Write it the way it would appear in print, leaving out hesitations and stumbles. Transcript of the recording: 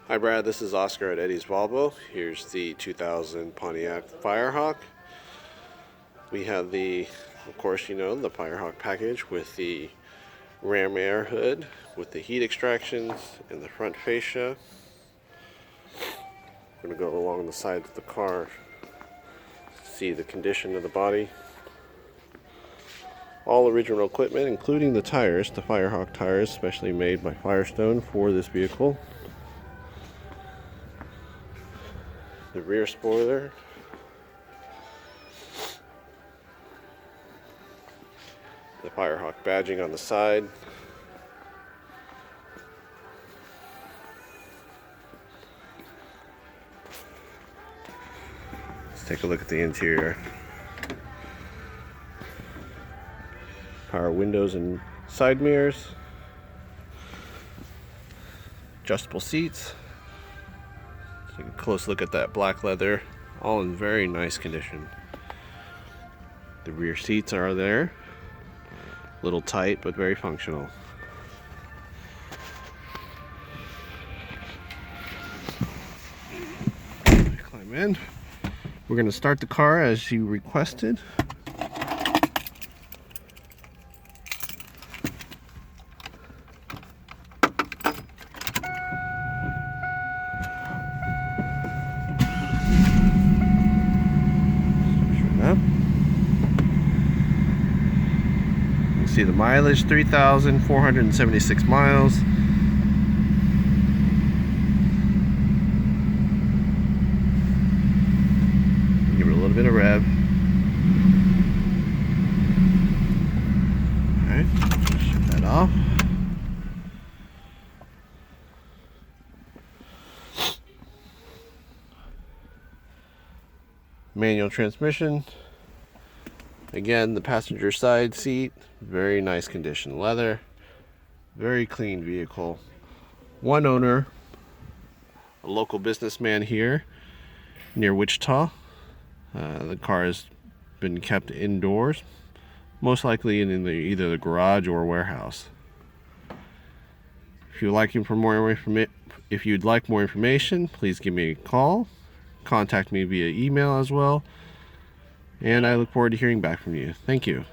Hi Brad, this is Oscar at Eddie's Volvo. Here's the 2000 Pontiac Firehawk. We have of course the Firehawk package with the ram air hood with the heat extractions and the front fascia. I'm going to go along the sides of the car, see the condition of the body. All original equipment, including the tires, the Firehawk tires, specially made by Firestone for this vehicle. The rear spoiler, the Firehawk badging on the side, let's take a look at the interior. Power windows and side mirrors, adjustable seats. Take a close look at that black leather, all in very nice condition. The rear seats are there, a little tight but very functional. Climb in. We're going to start the car as you requested. See the mileage, 3,476 miles. Give it a little bit of rev. Alright, shut that off. Manual transmission. Again, the passenger side seat, very nice condition. Leather, very clean vehicle. One owner, a local businessman here near Wichita. The car has been kept indoors, most likely in either the garage or warehouse. If you'd like more information, please give me a call. Contact me via email as well. And I look forward to hearing back from you. Thank you.